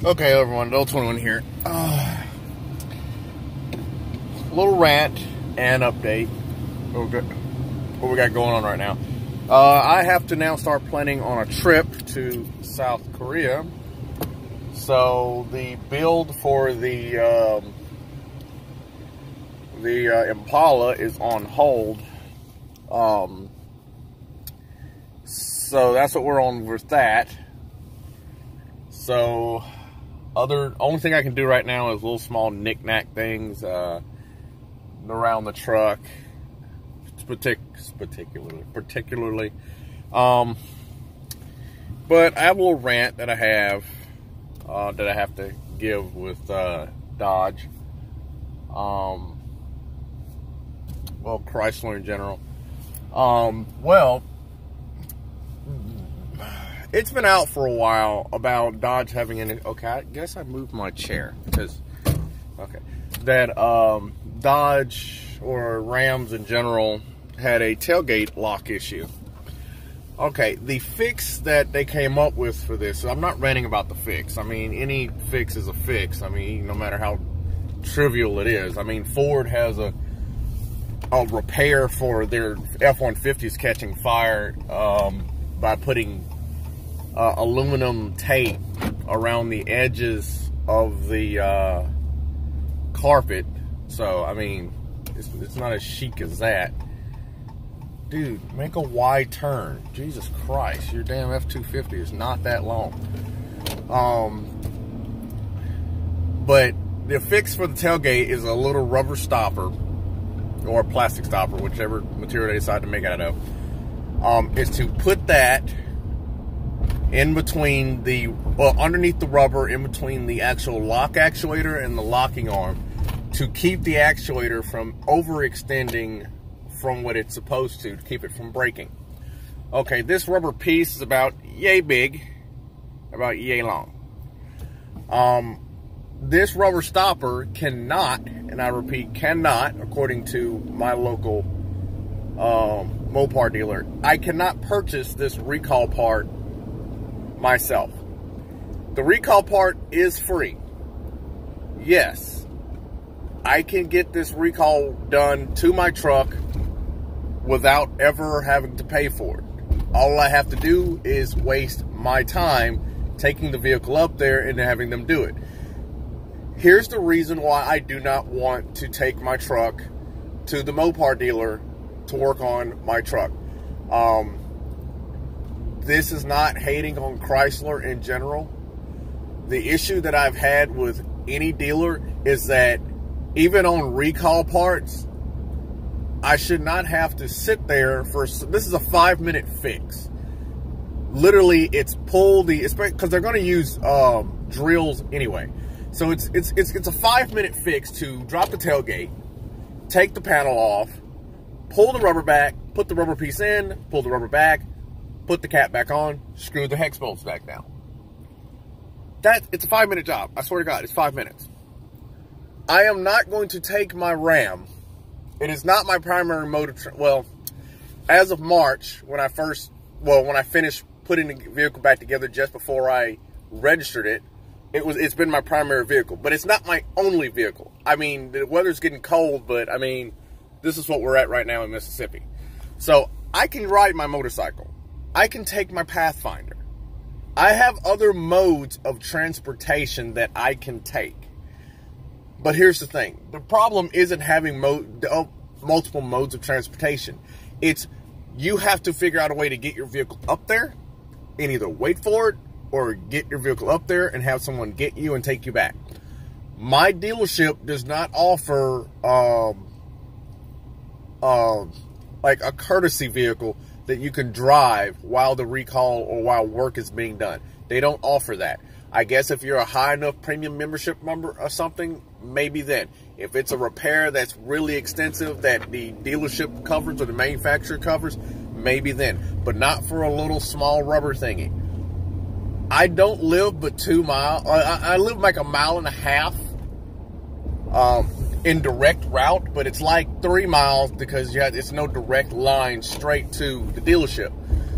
Okay, everyone, Adult 21 here. Little rant and update. What we got going on right now. I have to now start planning on a trip to South Korea. So the build for the Impala is on hold. So that's what we're on with that. So only thing I can do right now is little small knick-knack things around the truck, particularly. But I have a little rant that I have to give with Dodge. Well, Chrysler in general. Well, it's been out for a while about Dodge having okay, I guess I moved my chair because, okay, that Dodge or Rams in general had a tailgate lock issue. Okay, the fix that they came up with for this, I'm not ranting about the fix. I mean, any fix is a fix. I mean, no matter how trivial it is. I mean, Ford has a repair for their F-150s catching fire by putting aluminum tape around the edges of the carpet. So, I mean, it's not as chic as that. Dude, make a wide turn. Jesus Christ, your damn F-250 is not that long. But the fix for the tailgate is a little rubber stopper or a plastic stopper, whichever material they decide to make out of, is to put that in between underneath the rubber, in between the actual lock actuator and the locking arm, to keep the actuator from overextending from what it's supposed to keep it from breaking. Okay, this rubber piece is about yay big, about yay long. This rubber stopper cannot, and I repeat, cannot, according to my local Mopar dealer, I cannot purchase this recall part myself. The recall part is free. Yes, I can get this recall done to my truck without ever having to pay for it. All I have to do is waste my time taking the vehicle up there and having them do it. Here's the reason why I do not want to take my truck to the Mopar dealer to work on my truck. This is not hating on Chrysler in general. The issue that I've had with any dealer is that even on recall parts, I should not have to sit there for, this is a 5-minute fix. Literally, it's because they're going to use drills anyway. So it's a 5-minute fix to drop the tailgate, take the panel off, pull the rubber back, put the rubber piece in, pull the rubber back, put the cap back on, screw the hex bolts back down. It's a 5-minute job. I swear to God, it's 5 minutes. I am not going to take my Ram. It is not my primary mode of well, as of March, when I finished putting the vehicle back together just before I registered it, it's been my primary vehicle, but it's not my only vehicle. I mean, the weather's getting cold, but I mean, this is what we're at right now in Mississippi. So I can ride my motorcycle. I can take my Pathfinder. I have other modes of transportation that I can take. But here's the thing. The problem isn't having multiple modes of transportation. It's you have to figure out a way to get your vehicle up there and either wait for it or get your vehicle up there and have someone get you and take you back. My dealership does not offer like a courtesy vehicle that you can drive while the recall or while work is being done. They don't offer that. I guess if you're a high enough premium membership member or something, maybe then. If it's a repair that's really extensive that the dealership covers or the manufacturer covers, maybe then. But not for a little small rubber thingy. I don't live but 2 miles. I live like 1.5 miles in direct route, but it's like 3 miles because it's no direct line straight to the dealership.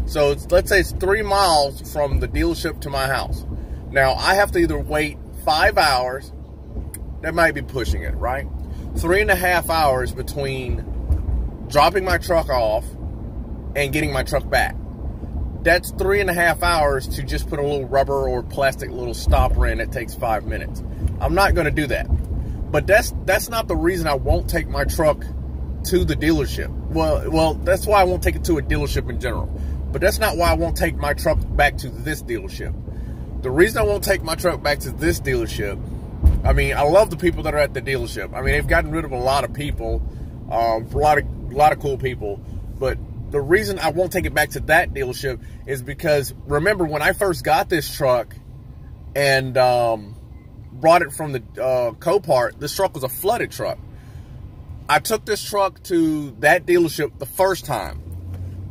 So let's say it's 3 miles from the dealership to my house. Now, I have to either wait 5 hours, that might be pushing it, right? 3.5 hours between dropping my truck off and getting my truck back. That's 3.5 hours to just put a little rubber or plastic little stopper in that takes 5 minutes. I'm not going to do that. But that's not the reason I won't take my truck to the dealership. Well, that's why I won't take it to a dealership in general. But that's not why I won't take my truck back to this dealership. The reason I won't take my truck back to this dealership, I mean, I love the people that are at the dealership. I mean, they've gotten rid of a lot of people, a lot of cool people. But the reason I won't take it back to that dealership is because, remember, when I first got this truck and brought it from the Copart, this truck was a flooded truck. I took this truck to that dealership the first time,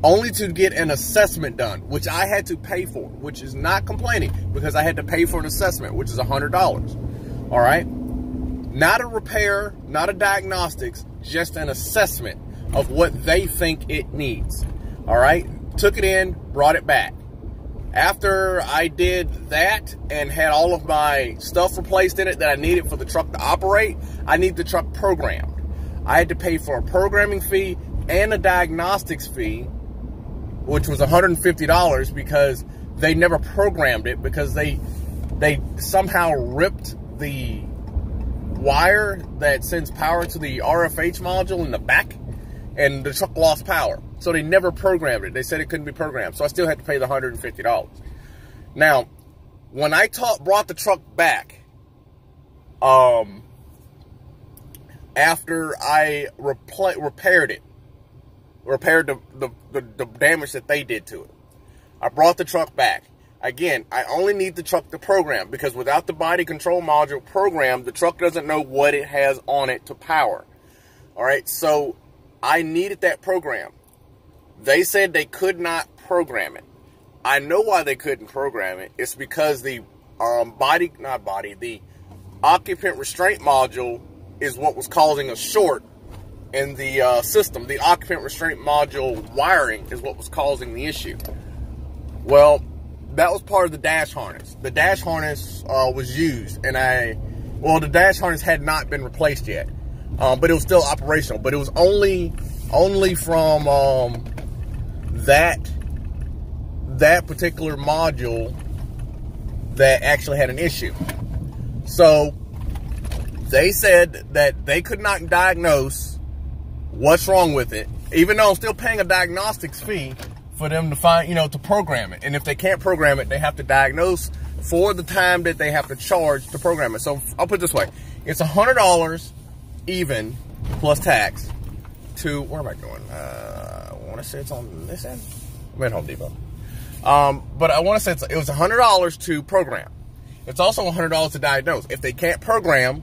only to get an assessment done, which I had to pay for, which is not complaining, because I had to pay for an assessment, which is $100. All right? Not a repair, not a diagnostics, just an assessment of what they think it needs. All right? Took it in, brought it back. After I did that and had all of my stuff replaced in it that I needed for the truck to operate, I need the truck programmed. I had to pay for a programming fee and a diagnostics fee, which was $150 because they never programmed it, because they somehow ripped the wire that sends power to the RFH module in the back, and the truck lost power. So they never programmed it. They said it couldn't be programmed. So I still had to pay the $150. Now, when I brought the truck back, after I repaired the damage that they did to it, I brought the truck back. Again, I only need the truck to program, because without the body control module programmed, the truck doesn't know what it has on it to power. All right, so I needed that program. They said they could not program it. I know why they couldn't program it. It's because the the occupant restraint module is what was causing a short in the system. The occupant restraint module wiring is what was causing the issue. Well, that was part of the dash harness. The dash harness was used, and the dash harness had not been replaced yet, but it was still operational. But it was only from that particular module that actually had an issue. So they said that they could not diagnose what's wrong with it, even though I'm still paying a diagnostics fee for them to find, to program it. And if they can't program it, they have to diagnose for the time that they have to charge to program it. So I'll put it this way. It's $100 even plus tax to, where am I going? I want to say it's on this end. I'm at Home Depot. But I want to say it was $100 to program. It's also $100 to diagnose. If they can't program,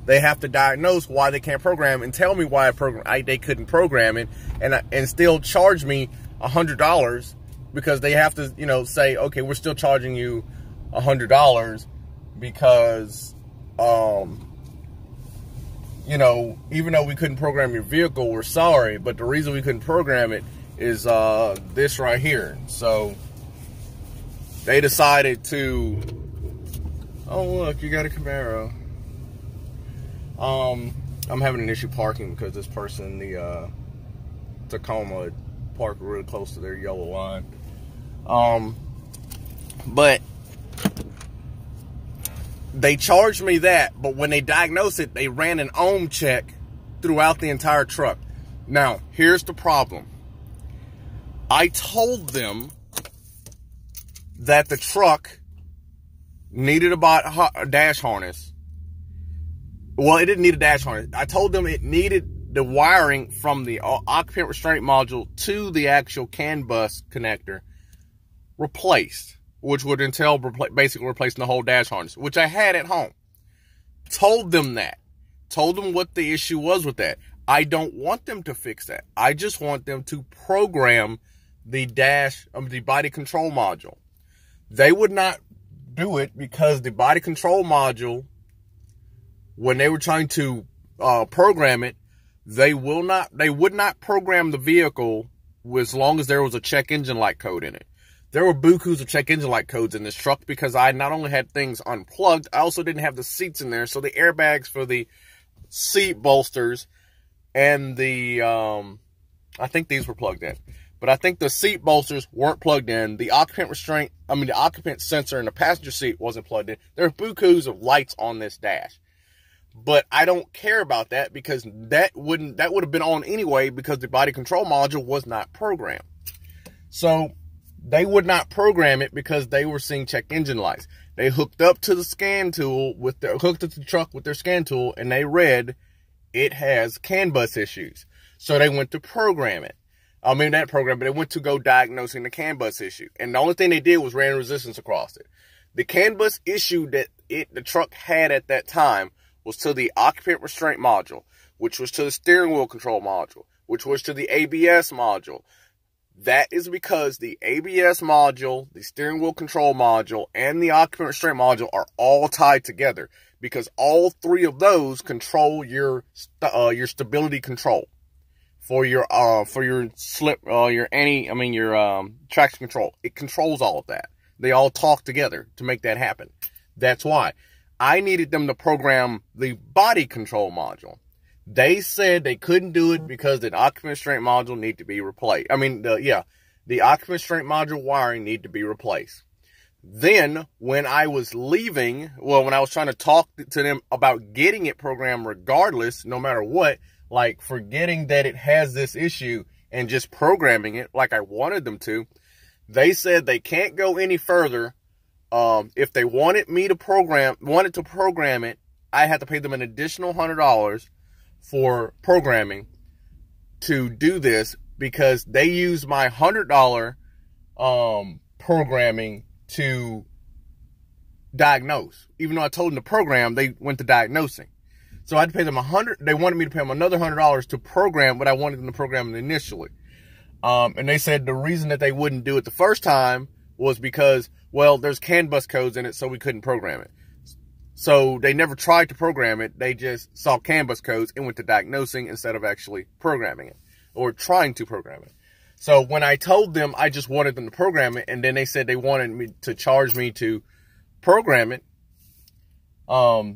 they have to diagnose why they can't program and tell me why they couldn't program it, and still charge me $100, because they have to, say, okay, we're still charging you $100 because, even though we couldn't program your vehicle, we're sorry, but the reason we couldn't program it is this right here. So they decided to, oh look, you got a Camaro. I'm having an issue parking because this person, the Tacoma, parked really close to their yellow line. But they charged me that, but when they diagnosed it, they ran an ohm check throughout the entire truck. Now, here's the problem. I told them that the truck needed a dash harness. Well, it didn't need a dash harness. I told them it needed the wiring from the occupant restraint module to the actual CAN bus connector replaced, which would entail basically replacing the whole dash harness, which I had at home. Told them that. Told them what the issue was with that. I don't want them to fix that. I just want them to program the the body control module. They would not do it because the body control module, when they were trying to program it, they would not program the vehicle as long as there was a check engine light code in it. there were bukus of check engine light codes in this truck because I not only had things unplugged, I also didn't have the seats in there. So the airbags for the seat bolsters and the, I think these were plugged in, but I think the seat bolsters weren't plugged in. The occupant the occupant sensor in the passenger seat wasn't plugged in. There are bukus of lights on this dash. But I don't care about that because that would have been on anyway because the body control module was not programmed. So they would not program it because they were seeing check engine lights. They hooked up to the scan tool hooked up to the truck with their scan tool, and they read it has CAN bus issues. So they went to program it. Not program, but they went to go diagnosing the CAN bus issue. And the only thing they did was ran resistance across it. The CAN bus issue that the truck had at that time was to the occupant restraint module, which was to the steering wheel control module, which was to the ABS module. That is because the ABS module, the steering wheel control module, and the occupant restraint module are all tied together because all three of those control your stability control for your traction control. It controls all of that. They all talk together to make that happen. That's why I needed them to program the body control module. They said they couldn't do it because the occupant restraint module needed to be replaced. The occupant restraint module wiring needed to be replaced. Then, when I was leaving, when I was trying to talk to them about getting it programmed regardless, no matter what, like forgetting that it has this issue and just programming it like I wanted them to, they said they can't go any further. If they wanted to program it, I had to pay them an additional $100 for programming to do this because they used my $100 programming to diagnose. Even though I told them to program, they went to diagnosing. So I had to pay them they wanted me to pay them another $100 to program what I wanted them to program initially. And they said the reason that they wouldn't do it the first time was because, there's CAN bus codes in it, so we couldn't program it. So they never tried to program it. They just saw CAN bus codes and went to diagnosing instead of actually programming it or trying to program it. So when I told them I just wanted them to program it, and then they said they wanted me to charge me to program it, I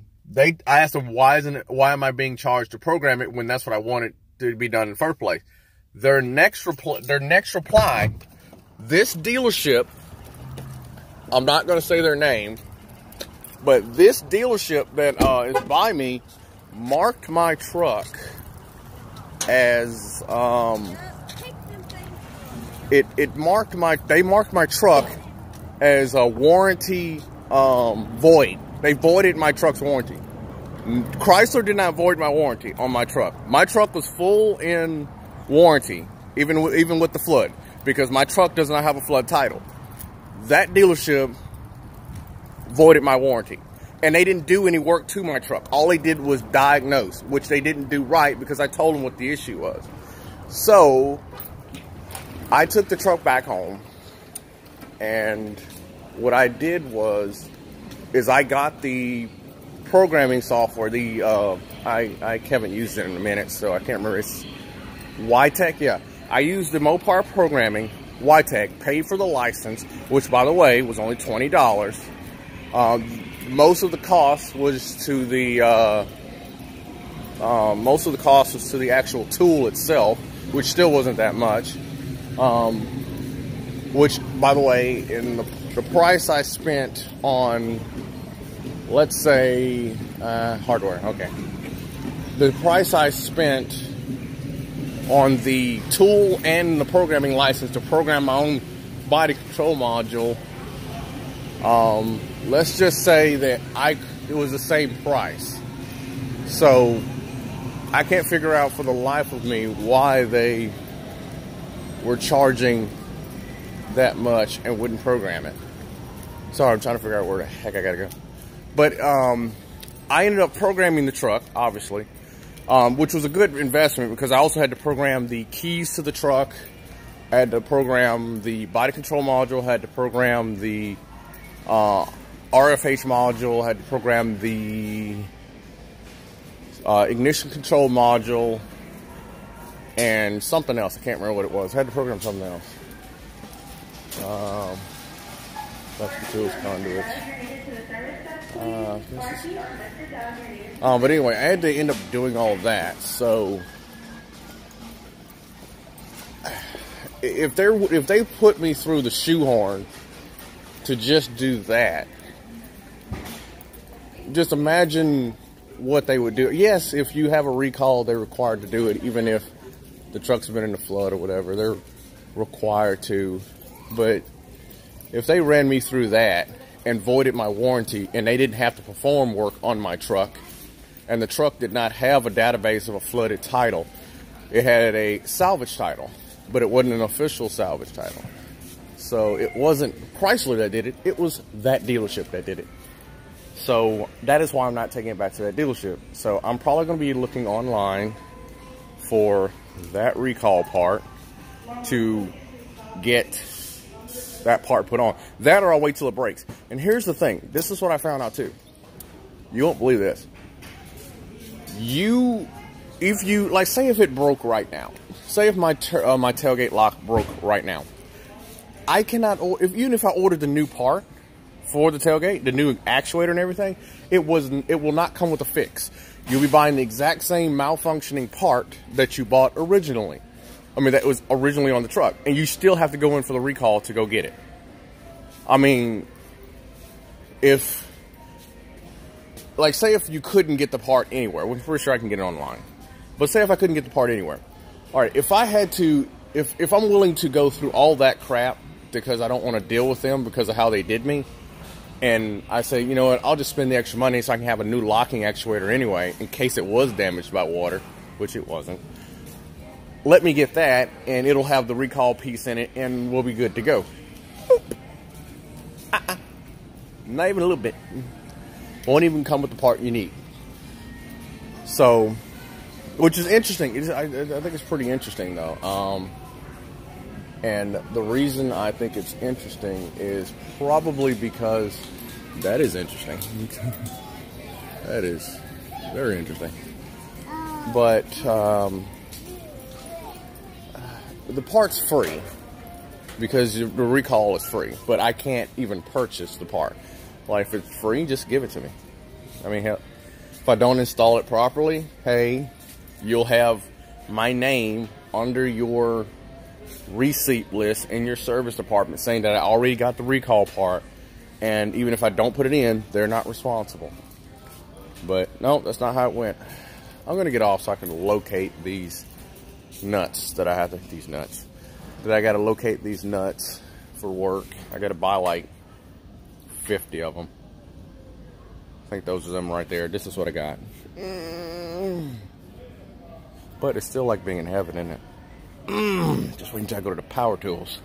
asked them, why am I being charged to program it when that's what I wanted to be done in the first place? Their next reply, this dealership, I'm not going to say their name, but this dealership that is by me marked my truck as they marked my truck as a warranty void. They voided my truck's warranty. Chrysler did not void my warranty on my truck. My truck was full in warranty, even with the flood, because my truck does not have a flood title. That dealership voided my warranty, and they didn't do any work to my truck. All they did was diagnose, which they didn't do right because I told them what the issue was. So I took the truck back home, and what I did is I got the programming software. I haven't used it in a minute, so I can't remember. It's YTech, yeah. I used the Mopar programming, YTech, paid for the license, which, by the way, was only $20. Most of the cost was to the actual tool itself, which still wasn't that much. Which, by the way, in the price I spent on, let's say, hardware, okay. The price I spent on the tool and the programming license to program my own body control module, let's just say that it was the same price. So I can't figure out for the life of me why they were charging that much and wouldn't program it. Sorry, I'm trying to figure out where the heck I gotta go. But I ended up programming the truck, obviously, which was a good investment because I also had to program the keys to the truck. I had to program the body control module, had to program the RFH module, had to program the ignition control module, and something else. I can't remember what it was. I had to program something else. That's the tools conduits. But anyway, I had to end up doing all that. So if they put me through the shoehorn to just do that, just imagine what they would do. Yes, if you have a recall, they're required to do it, even if the truck's been in the flood or whatever. They're required to. But if they ran me through that and voided my warranty, and they didn't have to perform work on my truck, and the truck did not have a database of a flooded title, it had a salvage title, but it wasn't an official salvage title. So it wasn't Chrysler that did it, it was that dealership that did it. So that is why I'm not taking it back to that dealership. So I'm probably going to be looking online for that recall part to get that part put on. That, or I'll wait till it breaks. And here's the thing. This is what I found out too. You won't believe this. If you, like, say if it broke right now. Say if my tailgate lock broke right now. I cannot, even if I ordered the new part for the tailgate, the new actuator and everything, it will not come with a fix. You'll be buying the exact same malfunctioning part that you bought originally. I mean, that was originally on the truck. And you still have to go in for the recall to go get it. I mean, like, say if you couldn't get the part anywhere. Well, I'm pretty sure I can get it online. But say if I couldn't get the part anywhere. All right, if I had to, if I'm willing to go through all that crap because I don't want to deal with them because of how they did me, and I say, you know what, I'll just spend the extra money so I can have a new locking actuator anyway, in case it was damaged by water, which it wasn't. Let me get that, and it'll have the recall piece in it, and we'll be good to go. Not even a little bit. Won't even come with the part you need. So, which is interesting. I think it's pretty interesting, though. And the reason I think it's interesting is probably because that is interesting. That is very interesting. But the part's free because the recall is free. But I can't even purchase the part. Like, if it's free, just give it to me. I mean, hell, if I don't install it properly, hey, you'll have my name under your receipt list in your service department saying that I already got the recall part, and even if I don't put it in, they're not responsible. But no, that's not how it went. I'm gonna get off so I can locate these nuts that I have to, I gotta locate these nuts for work. I gotta buy like 50 of them. I think those are them right there. This is what I got. But it's still like being in heaven, isn't it? Just wait until I go to the power tools.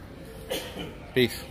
Peace.